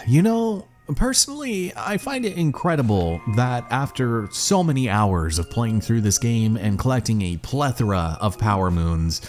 You know, personally, I find it incredible that after so many hours of playing through this game and collecting a plethora of power moons,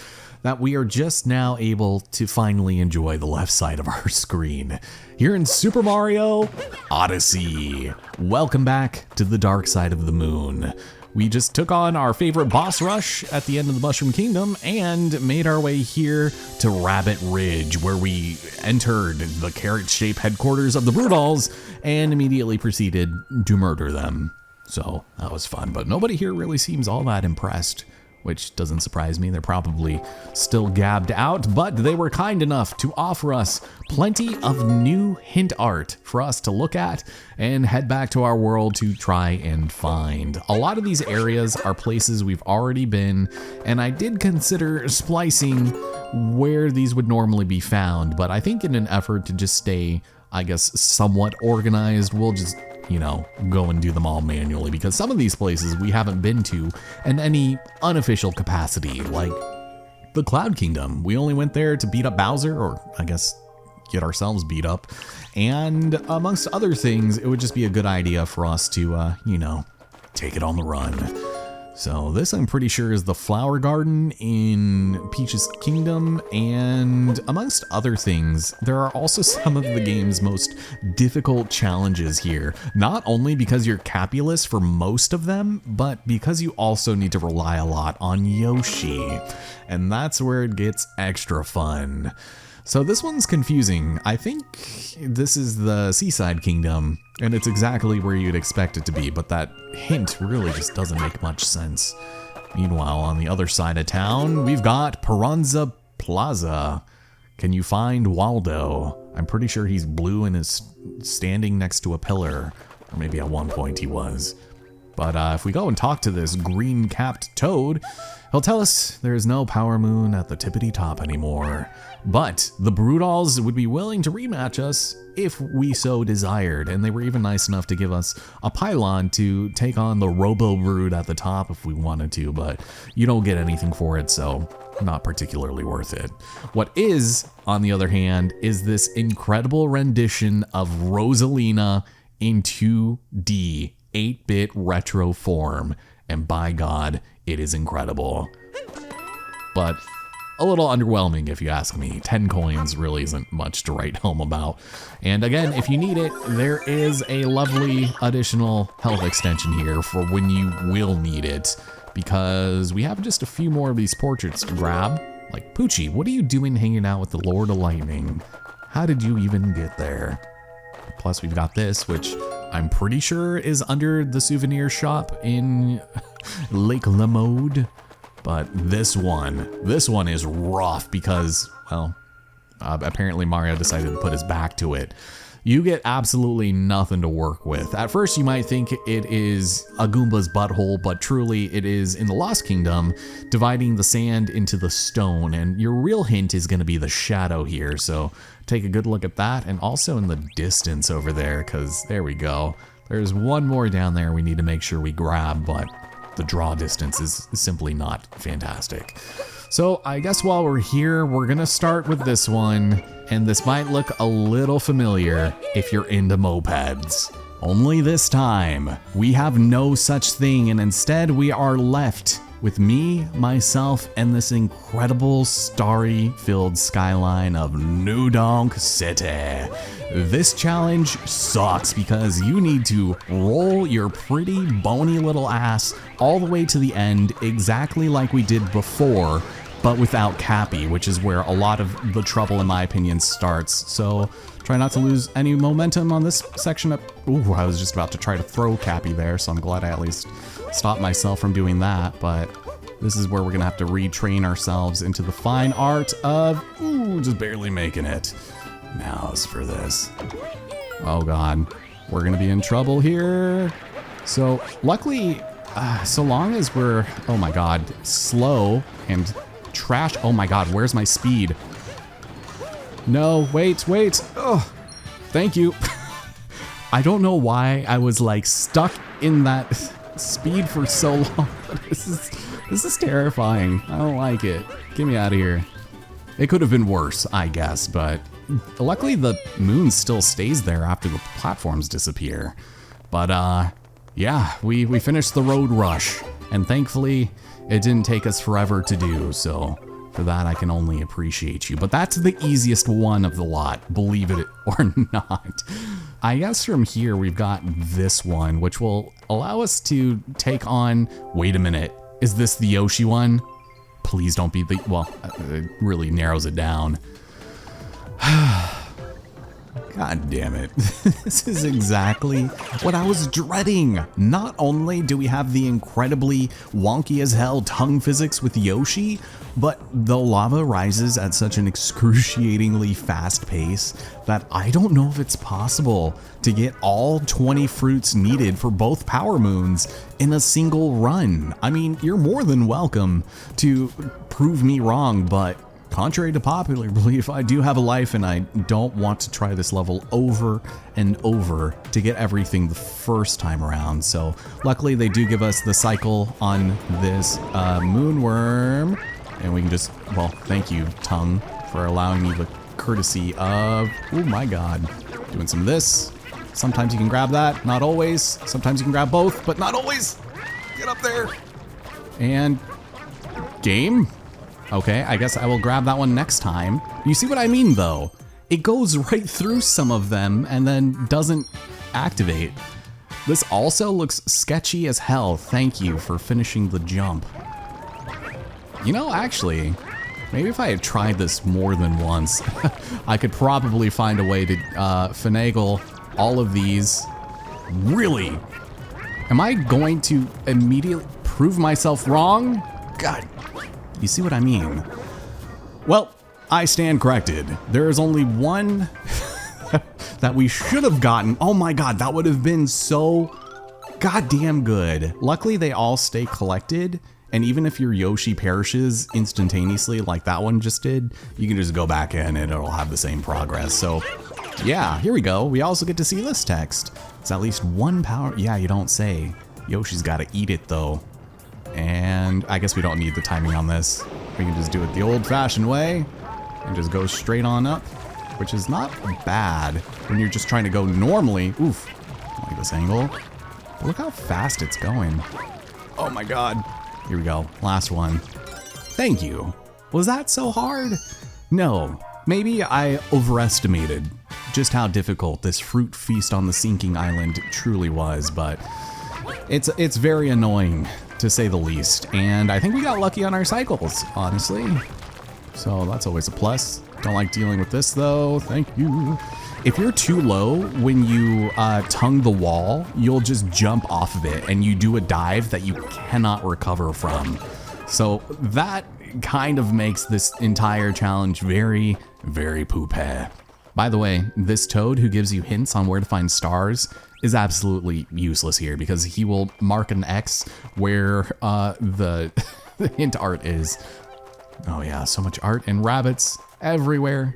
that we are just now able to finally enjoy the left side of our screen. Here in Super Mario Odyssey. Welcome back to the dark side of the moon. We just took on our favorite boss rush at the end of the Mushroom Kingdom and made our way here to Rabbit Ridge, where we entered the carrot-shaped headquarters of the Broodals and immediately proceeded to murder them. So that was fun, but nobody here really seems all that impressed, which doesn't surprise me. They're probably still gabbed out, but they were kind enough to offer us plenty of new hint art for us to look at and head back to our world to try and find. A lot of these areas are places we've already been, and I did consider splicing where these would normally be found, but I think in an effort to just stay, I guess, somewhat organized, we'll just go and do them all manually, because some of these places we haven't been to in any unofficial capacity, like the Cloud Kingdom. We only went there to beat up Bowser, or I guess get ourselves beat up, and amongst other things, it would just be a good idea for us to, take it on the run. So this, I'm pretty sure, is the Flower Garden in Peach's Kingdom, and amongst other things, there are also some of the game's most difficult challenges here. Not only because you're cappy-less for most of them, but because you also need to rely a lot on Yoshi, and that's where it gets extra fun. So this one's confusing. I think this is the Seaside Kingdom, and it's exactly where you'd expect it to be, but that hint really just doesn't make much sense. Meanwhile, on the other side of town, we've got Piranha Plaza. Can you find Waldo? I'm pretty sure he's blue and is standing next to a pillar, or maybe at one point he was. But if we go and talk to this green-capped toad, he'll tell us there is no power moon at the tippity top anymore. But the Broodals would be willing to rematch us if we so desired, and they were even nice enough to give us a pylon to take on the Robo Brood at the top if we wanted to, but you don't get anything for it, so not particularly worth it. What is, on the other hand, is this incredible rendition of Rosalina in 2D 8-bit retro form, and by God, it is incredible. But a little underwhelming if you ask me. 10 coins really isn't much to write home about. And again, if you need it, there is a lovely additional health extension here for when you will need it, because we have just a few more of these portraits to grab. Like, Poochie, what are you doing hanging out with the Lord of Lightning? How did you even get there? Plus, we've got this, which I'm pretty sure is under the souvenir shop in Lake Lamode. But this one is rough because, well, apparently Mario decided to put his back to it. You get absolutely nothing to work with. At first, you might think it is a Goomba's butthole, but truly it is, in the Lost Kingdom, dividing the sand into the stone, and your real hint is going to be the shadow here, so take a good look at that, and also in the distance over there, because there we go. There's one more down there we need to make sure we grab, but the draw distance is simply not fantastic. So I guess while we're here, we're gonna start with this one, and this might look a little familiar if you're into mopeds. Only this time, we have no such thing, and instead we are left with me, myself, and this incredible starry-filled skyline of New Donk City. This challenge sucks because you need to roll your pretty bony little ass all the way to the end, exactly like we did before, but without Cappy, which is where a lot of the trouble, in my opinion, starts. So try not to lose any momentum on this section. Ooh, I was just about to try to throw Cappy there, so I'm glad I at least stopped myself from doing that. But this is where we're gonna have to retrain ourselves into the fine art of, just barely making it. Now's for this. Oh God, we're gonna be in trouble here. So luckily, so long as we're, oh my God, slow and trash. Oh my God, where's my speed? No, wait. Oh, thank you. I don't know why I was like stuck in that speed for so long. This is terrifying. I don't like it. Get me out of here. It could have been worse, I guess, but luckily the moon still stays there after the platforms disappear. But yeah, we finished the road rush, and thankfully it didn't take us forever to do, so for that I can only appreciate you. But that's the easiest one of the lot, believe it or not. I guess from here we've got this one, which will allow us to take on, wait a minute, is this the Yoshi one? Please don't be the, well, it really narrows it down. God damn it. This is exactly what I was dreading. Not only do we have the incredibly wonky as hell tongue physics with Yoshi, but the lava rises at such an excruciatingly fast pace that I don't know if it's possible to get all 20 fruits needed for both power moons in a single run. I mean, you're more than welcome to prove me wrong, but contrary to popular belief, I do have a life and I don't want to try this level over and over to get everything the first time around. So luckily they do give us the cycle on this moonworm, and we can just, well, thank you, tongue, for allowing me the courtesy of, oh my god, doing some of this. Sometimes you can grab that, not always. Sometimes you can grab both, but not always. Get up there. And game. Okay, I guess I will grab that one next time. You see what I mean, though? It goes right through some of them and then doesn't activate. This also looks sketchy as hell. Thank you for finishing the jump. You know, actually, maybe if I had tried this more than once, I could probably find a way to finagle all of these. Really? Am I going to immediately prove myself wrong? God. You see what I mean? Well, I stand corrected. There is only one that we should have gotten. Oh my god, that would have been so goddamn good. Luckily, they all stay collected, and even if your Yoshi perishes instantaneously like that one just did, you can just go back in and it'll have the same progress. So yeah, here we go. We also get to see this text. It's at least one power. Yeah, you don't say. Yoshi's gotta eat it though. And I guess we don't need the timing on this. We can just do it the old-fashioned way and just go straight on up, which is not bad when you're just trying to go normally. Oof, I like this angle. But look how fast it's going. Oh my god. Here we go, last one. Thank you. Was that so hard? No, maybe I overestimated just how difficult this fruit feast on the sinking island truly was, but it's very annoying, to say the least, and I think we got lucky on our cycles, honestly. So that's always a plus. Don't like dealing with this though, thank you. If you're too low when you tongue the wall, you'll just jump off of it and you do a dive that you cannot recover from. So that kind of makes this entire challenge very, very poopy. By the way, this toad who gives you hints on where to find stars is absolutely useless here because he will mark an X where the hint art is. Oh yeah, so much art and rabbits everywhere.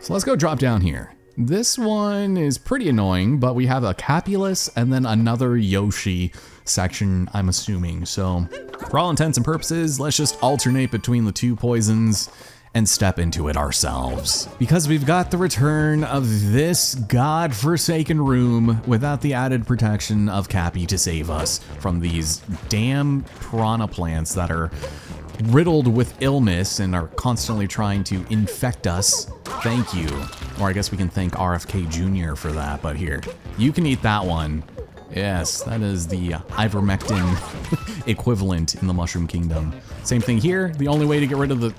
So let's go drop down here. This one is pretty annoying, but we have a cappy-less and then another Yoshi section, I'm assuming. So for all intents and purposes, let's just alternate between the two poisons and step into it ourselves. Because we've got the return of this godforsaken room without the added protection of Cappy to save us from these damn piranha plants that are riddled with illness and are constantly trying to infect us. Thank you. Or I guess we can thank RFK Jr. for that, but here, you can eat that one. Yes, that is the ivermectin equivalent in the Mushroom Kingdom. Same thing here. The only way to get rid of the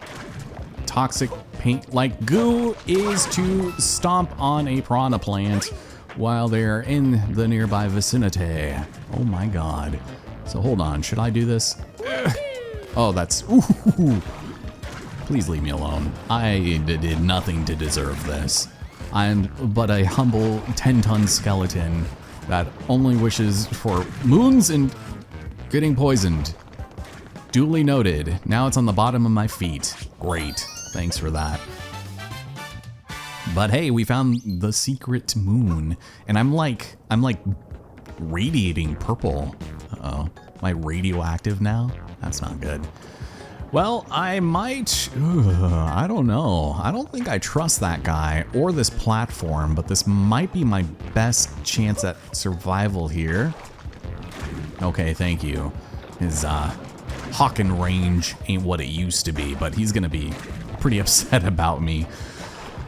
toxic paint-like goo is to stomp on a piranha plant while they're in the nearby vicinity. Oh my god. So hold on, should I do this? Oh, that's... Ooh. Please leave me alone. I did nothing to deserve this. I'm but a humble 10-ton skeleton that only wishes for moons and getting poisoned. Duly noted. Now it's on the bottom of my feet. Great. Thanks for that. But hey, we found the secret moon, and I'm like radiating purple. Uh-oh. Am I radioactive now? That's not good. Well, I might, I don't know. I don't think I trust that guy or this platform, but this might be my best chance at survival here. Okay, thank you. His hawking range ain't what it used to be, but he's gonna be pretty upset about me.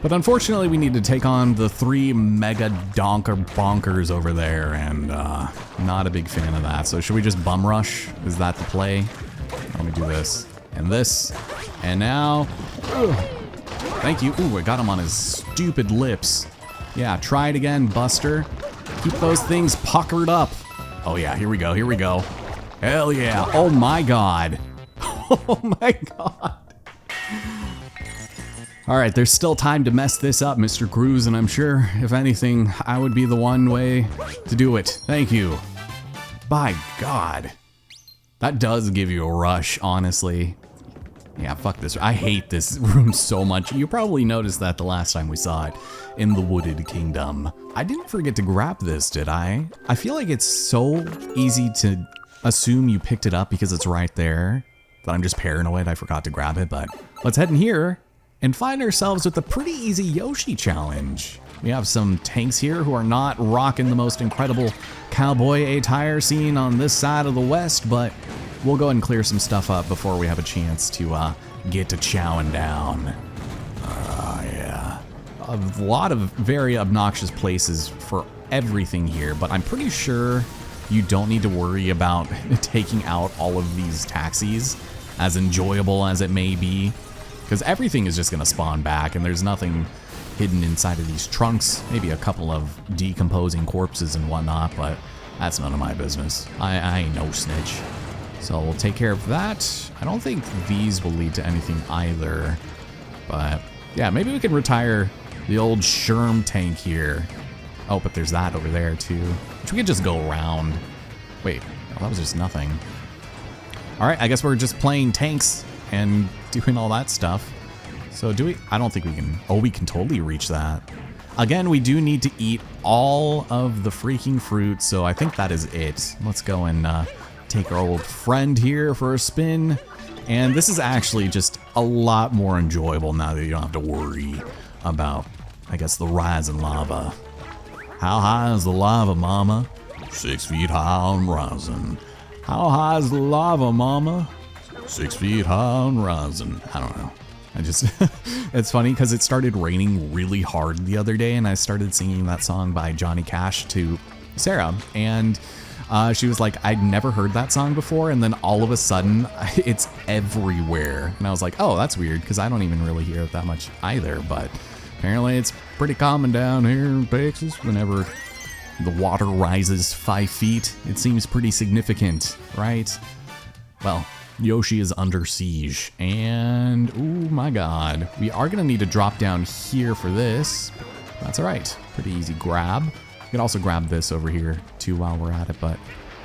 But unfortunately, we need to take on the 3 mega donker bonkers over there, and not a big fan of that. So should we just bum rush? Is that the play? Let me do this. And this, and now, thank you. Ooh, I got him on his stupid lips. Yeah, try it again, Buster. Keep those things puckered up. Oh yeah, here we go, here we go. Hell yeah, oh my God. Oh my God. All right, there's still time to mess this up, Mr. Cruz, and I'm sure, if anything, I would be the one way to do it. Thank you. By God. That does give you a rush, honestly. Yeah, fuck this. I hate this room so much. You probably noticed that the last time we saw it in the Wooded Kingdom. I didn't forget to grab this, did I? I feel like it's so easy to assume you picked it up because it's right there that I'm just paranoid I forgot to grab it, but let's head in here and find ourselves with a pretty easy Yoshi challenge. We have some tanks here who are not rocking the most incredible cowboy attire seen on this side of the West, but we'll go ahead and clear some stuff up before we have a chance to get to chowing down. Yeah. A lot of very obnoxious places for everything here, but I'm pretty sure you don't need to worry about taking out all of these taxis, as enjoyable as it may be, because everything is just going to spawn back, and there's nothing hidden inside of these trunks. Maybe a couple of decomposing corpses and whatnot, but that's none of my business. I ain't no snitch. So we'll take care of that. I don't think these will lead to anything either, but yeah, maybe we can retire the old Sherm tank here. Oh, but there's that over there too, which we could just go around. Wait, oh, that was just nothing. All right, I guess we're just playing tanks and doing all that stuff. So do we? I don't think we can. Oh, we can totally reach that. Again, we do need to eat all of the freaking fruit, so I think that is it. Let's go and take our old friend here for a spin. And this is actually just a lot more enjoyable now that you don't have to worry about, I guess, the rising lava. How high is the lava, mama? 6 feet high and rising. How high is the lava, mama? 6 feet high and rising. I don't know. It's funny because it started raining really hard the other day, and I started singing that song by Johnny Cash to Sarah, and she was like, I'd never heard that song before, and then all of a sudden it's everywhere, and I was like, oh, that's weird, because I don't even really hear it that much either, but apparently it's pretty common down here in Texas. Whenever the water rises 5 feet, it seems pretty significant, right? Well, Yoshi is under siege, and oh my God, we are gonna need to drop down here for this. That's all right, pretty easy grab. You can also grab this over here too while we're at it, but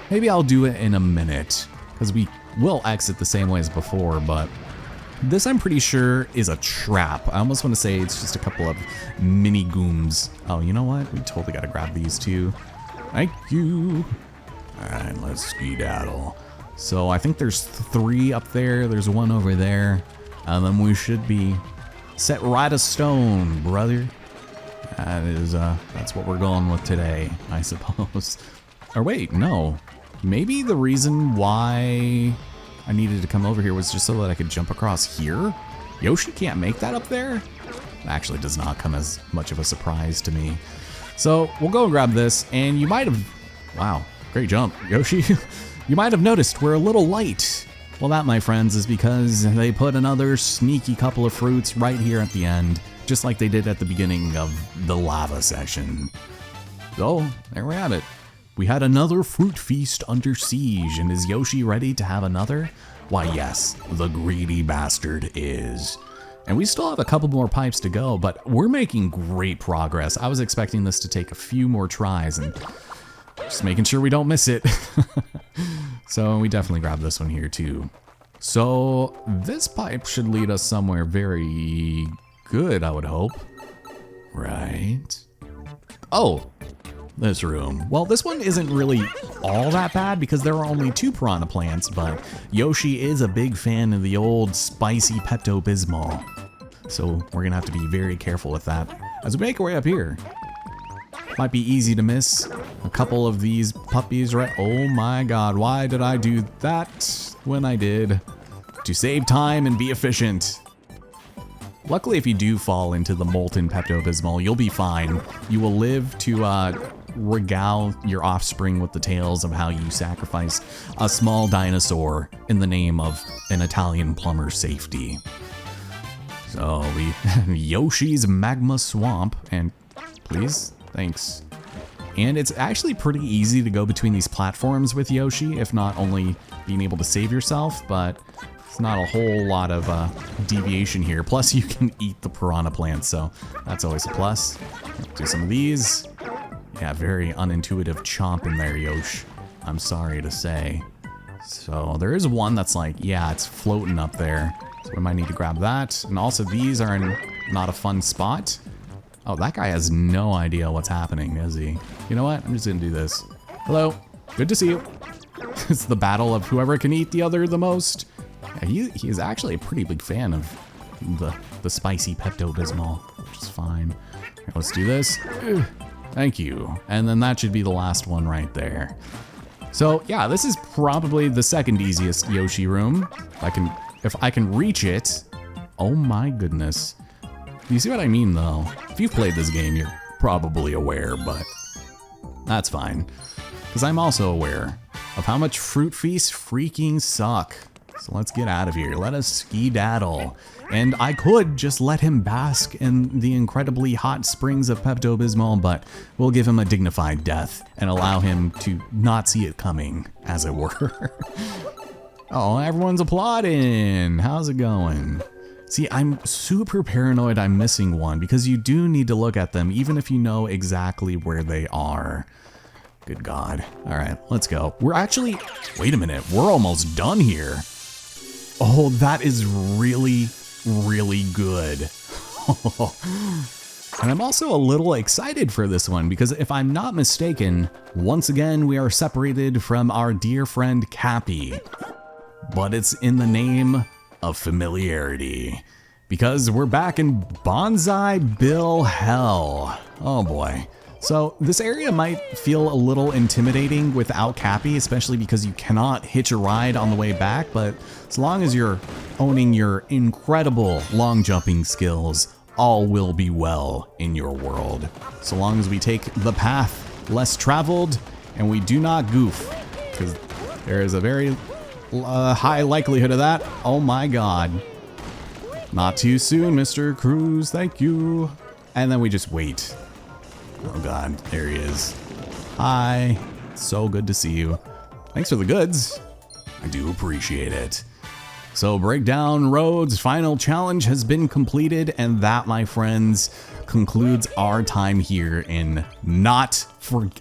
maybe I'll do it in a minute because we will exit the same way as before, but this I'm pretty sure is a trap. I almost want to say it's just a couple of mini gooms. Oh, you know what? We totally got to grab these too. Thank you. All right, let's skedaddle. So I think there's 3 up there. There's 1 over there. And then we should be set right a stone, brother. That is, that's what we're going with today, I suppose. Or wait, no. Maybe the reason why I needed to come over here was just so that I could jump across here? Yoshi can't make that up there? It actually does not come as much of a surprise to me. So we'll go and grab this, and you might have... Wow, great jump, Yoshi. You might have noticed we're a little light. Well, that, my friends, is because they put another sneaky couple of fruits right here at the end, just like they did at the beginning of the lava session. So, there we have it. We had another fruit feast under siege, and is Yoshi ready to have another? Why, yes, the greedy bastard is. And we still have a couple more pipes to go, but we're making great progress. I was expecting this to take a few more tries, and just making sure we don't miss it. So we definitely grab this one here too. So this pipe should lead us somewhere very good, I would hope. Right? Oh, this room. Well, this one isn't really all that bad because there are only 2 piranha plants, but Yoshi is a big fan of the old spicy Pepto-Bismol. So we're gonna have to be very careful with that as we make our way up here. Might be easy to miss a couple of these puppies, right? Oh my god, why did I do that when I did? To save time and be efficient. Luckily, if you do fall into the molten Pepto-Bismol, you'll be fine. You will live to regale your offspring with the tales of how you sacrificed a small dinosaur in the name of an Italian plumber's safety. So Yoshi's Magma Swamp, and please, thanks. And it's actually pretty easy to go between these platforms with Yoshi, if not only being able to save yourself, but it's not a whole lot of deviation here. Plus you can eat the piranha plants, so that's always a plus. Do some of these. Yeah, very unintuitive chomp in there, Yosh. I'm sorry to say. So there is one that's like, yeah, it's floating up there. So we might need to grab that. And also these are in not a fun spot. Oh, that guy has no idea what's happening, does he? You know what? I'm just gonna do this. Hello, good to see you. It's the battle of whoever can eat the other the most. Yeah, he is actually a pretty big fan of the spicy Pepto-Bismol, which is fine. Here, let's do this. Thank you. And then that should be the last one right there. So yeah, this is probably the second easiest Yoshi room. If I can reach it. Oh my goodness. You see what I mean though? If you've played this game, you're probably aware, but that's fine. Because I'm also aware of how much Fruit Feasts freaking suck. So let's get out of here. Let us skedaddle. And I could just let him bask in the incredibly hot springs of Pepto-Bismol, but we'll give him a dignified death and allow him to not see it coming, as it were. Oh, everyone's applauding. How's it going? See, I'm super paranoid I'm missing one because you do need to look at them even if you know exactly where they are. Good God. All right, let's go. We're actually, wait a minute, we're almost done here. Oh, that is really, really good. And I'm also a little excited for this one because if I'm not mistaken, once again, we are separated from our dear friend Cappy. But it's in the name of familiarity because we're back in Bonsai Bill Hell. Oh boy. So this area might feel a little intimidating without Cappy, especially because you cannot hitch a ride on the way back, but as long as you're owning your incredible long jumping skills, all will be well in your world. So long as we take the path less traveled and we do not goof, because there is a very high likelihood of that. Oh my God. Not too soon, Mr. Cruz, thank you. And then we just wait. Oh God, there he is. Hi, so good to see you. Thanks for the goods. I do appreciate it. So Breakdown Road's final challenge has been completed, and that, my friends, concludes our time here in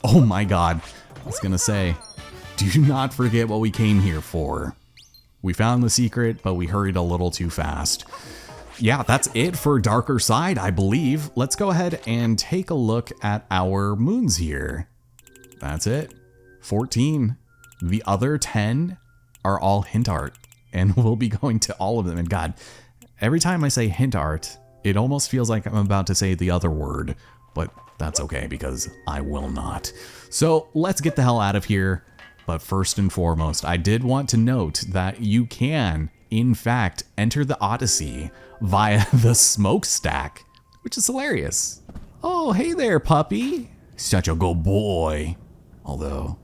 oh my God, I was gonna say, do not forget what we came here for. We found the secret, but we hurried a little too fast. Yeah, that's it for Darker Side, I believe. Let's go ahead and take a look at our moons here. That's it. 14. The other 10 are all hint art, and we'll be going to all of them. And God, every time I say hint art, it almost feels like I'm about to say the other word, but that's okay because I will not. So let's get the hell out of here. But first and foremost, I did want to note that you can, in fact, enter the Odyssey via the smokestack, which is hilarious. Oh, hey there, puppy. Such a good boy. Although,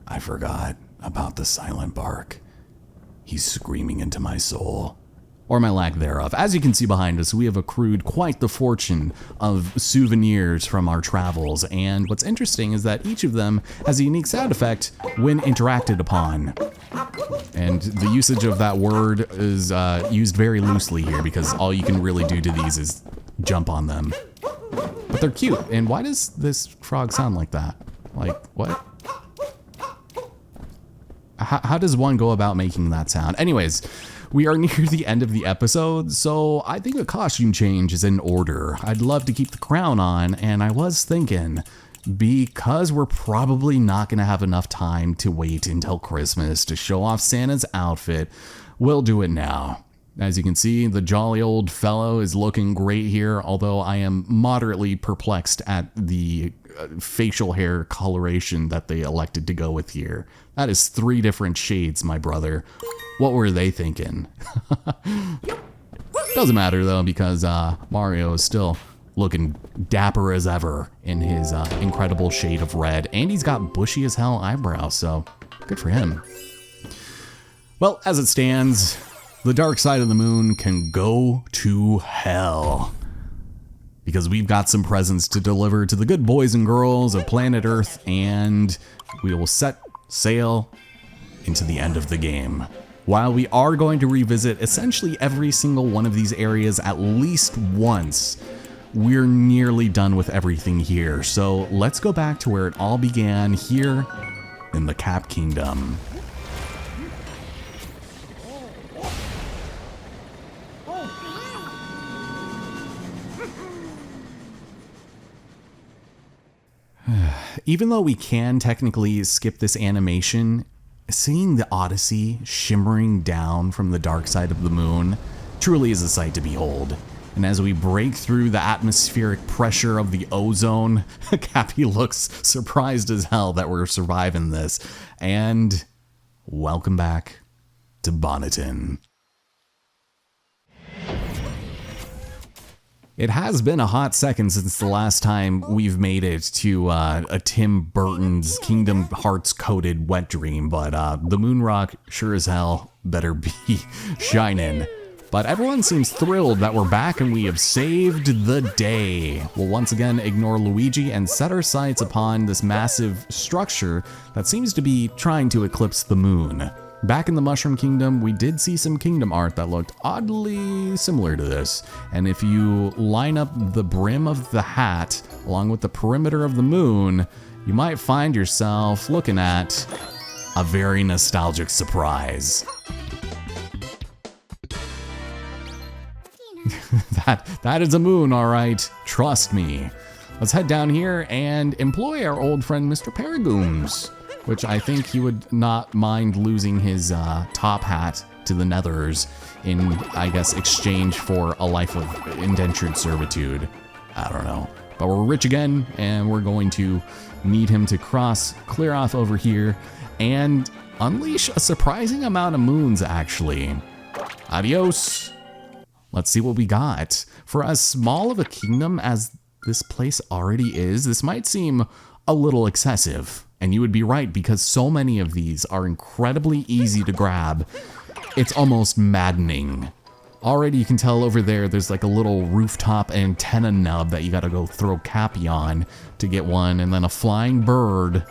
I forgot about the silent bark. He's screaming into my soul. Or my lack thereof. As you can see behind us, we have accrued quite the fortune of souvenirs from our travels, and what's interesting is that each of them has a unique sound effect when interacted upon. And the usage of that word is used very loosely here because all you can really do to these is jump on them. But they're cute, and why does this frog sound like that? Like, what? How does one go about making that sound? Anyways, we are near the end of the episode, so I think a costume change is in order. I'd love to keep the crown on, and I was thinking because we're probably not going to have enough time to wait until Christmas to show off Santa's outfit, we'll do it now. As you can see, the jolly old fellow is looking great here, although I am moderately perplexed at the facial hair coloration that they elected to go with here. That is 3 different shades, my brother. What were they thinking? Doesn't matter though, because Mario is still looking dapper as ever in his incredible shade of red, and he's got bushy as hell eyebrows, so good for him. Well, as it stands, the dark side of the moon can go to hell, because we've got some presents to deliver to the good boys and girls of planet Earth, and we will set sail into the end of the game. While we are going to revisit essentially every single one of these areas at least once, we're nearly done with everything here. So let's go back to where it all began, here in the Cap Kingdom. Even though we can technically skip this animation, seeing the Odyssey shimmering down from the dark side of the moon truly is a sight to behold. And as we break through the atmospheric pressure of the ozone, Cappy looks surprised as hell that we're surviving this. And welcome back to Bonneton. It has been a hot second since the last time we've made it to a Tim Burton's Kingdom Hearts coated wet dream, but the moon rock sure as hell better be shining. But everyone seems thrilled that we're back and we have saved the day. We'll once again ignore Luigi and set our sights upon this massive structure that seems to be trying to eclipse the moon. Back in the Mushroom Kingdom, we did see some kingdom art that looked oddly similar to this. And if you line up the brim of the hat along with the perimeter of the moon, you might find yourself looking at a very nostalgic surprise. That is a moon, all right. Trust me. Let's head down here and employ our old friend Mr. Paragoons, which I think he would not mind losing his top hat to the Nethers in, I guess, exchange for a life of indentured servitude. I don't know. But we're rich again, and we're going to need him to clear off over here, and unleash a surprising amount of moons, actually. Adios. Let's see what we got. For as small of a kingdom as this place already is, this might seem a little excessive. And you would be right, because so many of these are incredibly easy to grab. It's almost maddening. Already you can tell over there's like a little rooftop antenna nub that you gotta go throw Cappy on to get one, and then a flying bird.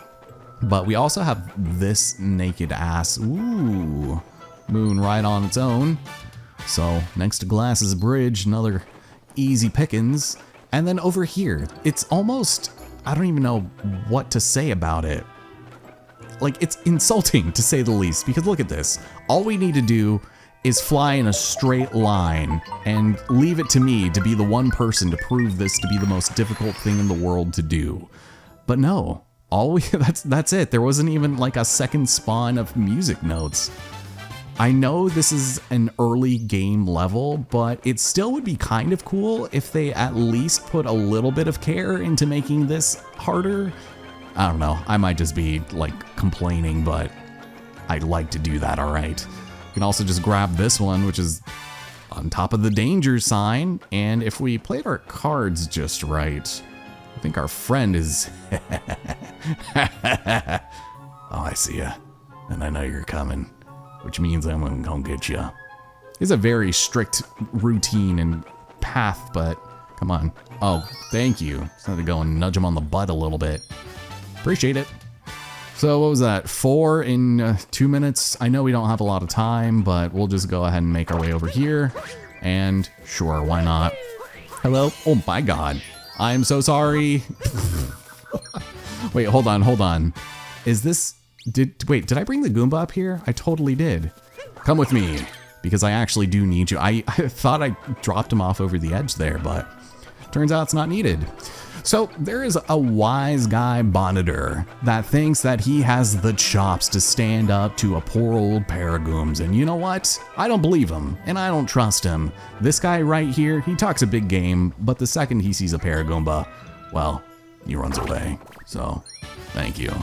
But we also have this naked ass, ooh, moon right on its own. So next to Glass's Bridge, another easy pickings. And then over here, it's almost, I don't even know what to say about it. Like, it's insulting to say the least, because look at this. All we need to do is fly in a straight line and leave it to me to be the one person to prove this to be the most difficult thing in the world to do. But no, that's it. There wasn't even like a second spawn of music notes. I know this is an early game level, but it still would be kind of cool if they at least put a little bit of care into making this harder. I don't know, I might just be like complaining, but I'd like to do that, all right. You can also just grab this one, which is on top of the danger sign, and if we played our cards just right, I think our friend is... Oh, I see ya, and I know you're coming. Which means I'm gonna come get you. It's a very strict routine and path, but come on. Oh, thank you. Just had to go and nudge him on the butt a little bit. Appreciate it. So what was that? 4 in 2 minutes? I know we don't have a lot of time, but we'll just go ahead and make our way over here. And sure, why not? Hello? Oh my God. I'm so sorry. Wait, hold on. Is this... Wait, did I bring the Goomba up here? I totally did. Come with me, because I actually do need you. I thought I dropped him off over the edge there, but turns out it's not needed. So there is a wise guy bonneter that thinks that he has the chops to stand up to a poor old Paragooms, and you know what? I don't believe him, and I don't trust him. This guy right here, he talks a big game, but the second he sees a Paragoomba, well, he runs away. So, thank you.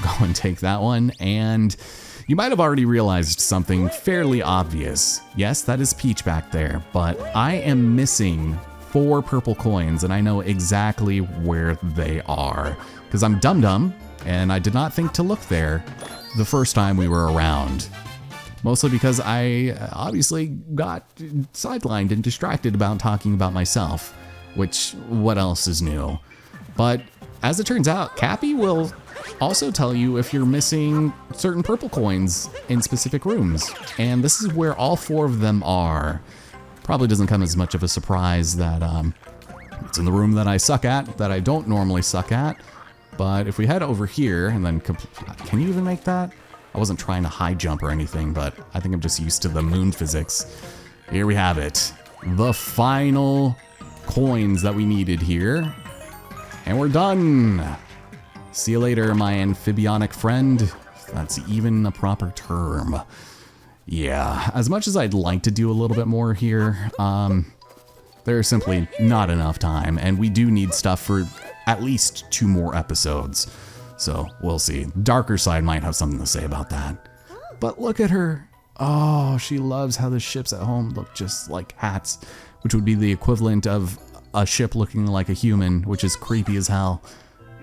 Go and take that one, and you might have already realized something fairly obvious. Yes, that is Peach back there, but I am missing 4 purple coins, and I know exactly where they are, because I'm dum-dum, and I did not think to look there the first time we were around. Mostly because I obviously got sidelined and distracted about talking about myself, which, what else is new? But as it turns out, Cappy will also tell you if you're missing certain purple coins in specific rooms, and this is where all 4 of them are. Probably doesn't come as much of a surprise that it's in the room that I suck at, that I don't normally suck at. But if we head over here and then, can you even make that? I wasn't trying to high jump or anything, but I think I'm just used to the moon physics. Here we have it. The final coins that we needed here. And we're done. See you later, my amphibionic friend. If that's even a proper term. Yeah, as much as I'd like to do a little bit more here, there's simply not enough time, and we do need stuff for at least 2 more episodes. So we'll see. Darker Side might have something to say about that. But look at her. Oh, she loves how the ships at home look just like hats, which would be the equivalent of a ship looking like a human, which is creepy as hell.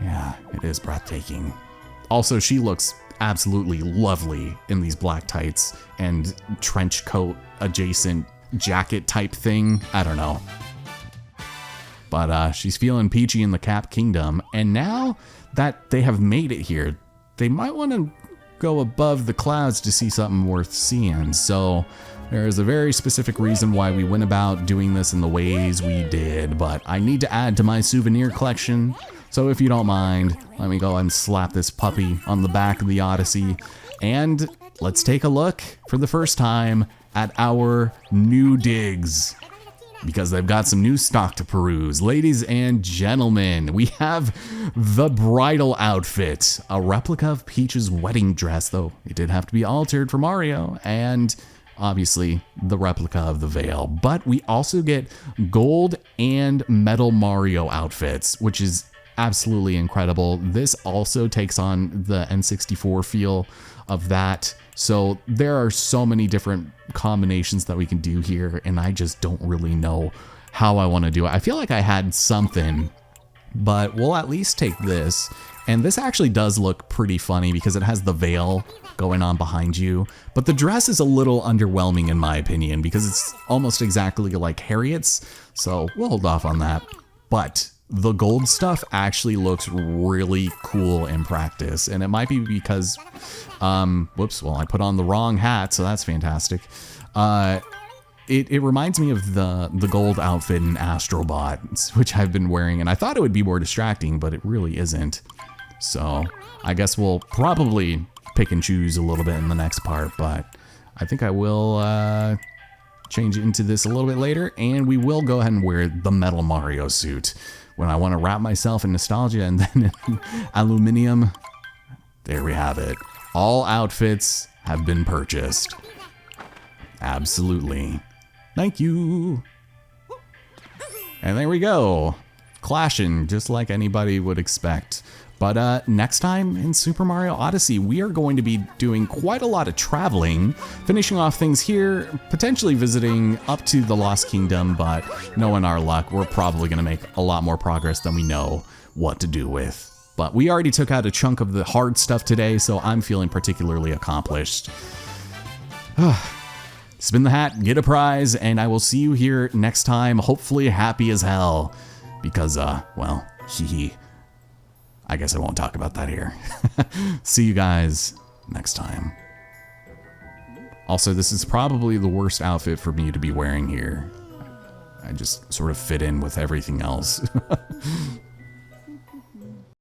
Yeah, it is breathtaking. Also, she looks absolutely lovely in these black tights and trench coat adjacent jacket type thing. I don't know. But she's feeling peachy in the Cap Kingdom, and now that they have made it here, they might want to go above the clouds to see something worth seeing. So there is a very specific reason why we went about doing this in the ways we did, but I need to add to my souvenir collection. So if you don't mind, let me go and slap this puppy on the back of the Odyssey, and let's take a look for the first time at our new digs, because they've got some new stock to peruse. Ladies and gentlemen, we have the bridal outfit, a replica of Peach's wedding dress, though it did have to be altered for Mario, and obviously the replica of the veil. But we also get gold and metal Mario outfits, which is absolutely incredible. This also takes on the N64 feel of that. So there are so many different combinations that we can do here, and I just don't really know how I want to do it. I feel like I had something, but we'll at least take this. And this actually does look pretty funny because it has the veil going on behind you, but the dress is a little underwhelming in my opinion because it's almost exactly like Harriet's, so we'll hold off on that. But the gold stuff actually looks really cool in practice, and it might be because, whoops, well, I put on the wrong hat, so that's fantastic. It reminds me of the gold outfit in Astrobot, which I've been wearing, and I thought it would be more distracting, but it really isn't. So I guess we'll probably pick and choose a little bit in the next part, but I think I will change it into this a little bit later, and we will go ahead and wear the metal Mario suit when I want to wrap myself in nostalgia and then in aluminum. There we have it. All outfits have been purchased. Absolutely. Thank you. And there we go. Clashing just like anybody would expect. But next time in Super Mario Odyssey, we are going to be doing quite a lot of traveling, finishing off things here, potentially visiting up to the Lost Kingdom, but knowing our luck, we're probably going to make a lot more progress than we know what to do with. But we already took out a chunk of the hard stuff today, so I'm feeling particularly accomplished. Spin the hat, get a prize, and I will see you here next time, hopefully happy as hell. Because, well, I guess I won't talk about that here. See you guys next time. Also, this is probably the worst outfit for me to be wearing here. I just sort of fit in with everything else.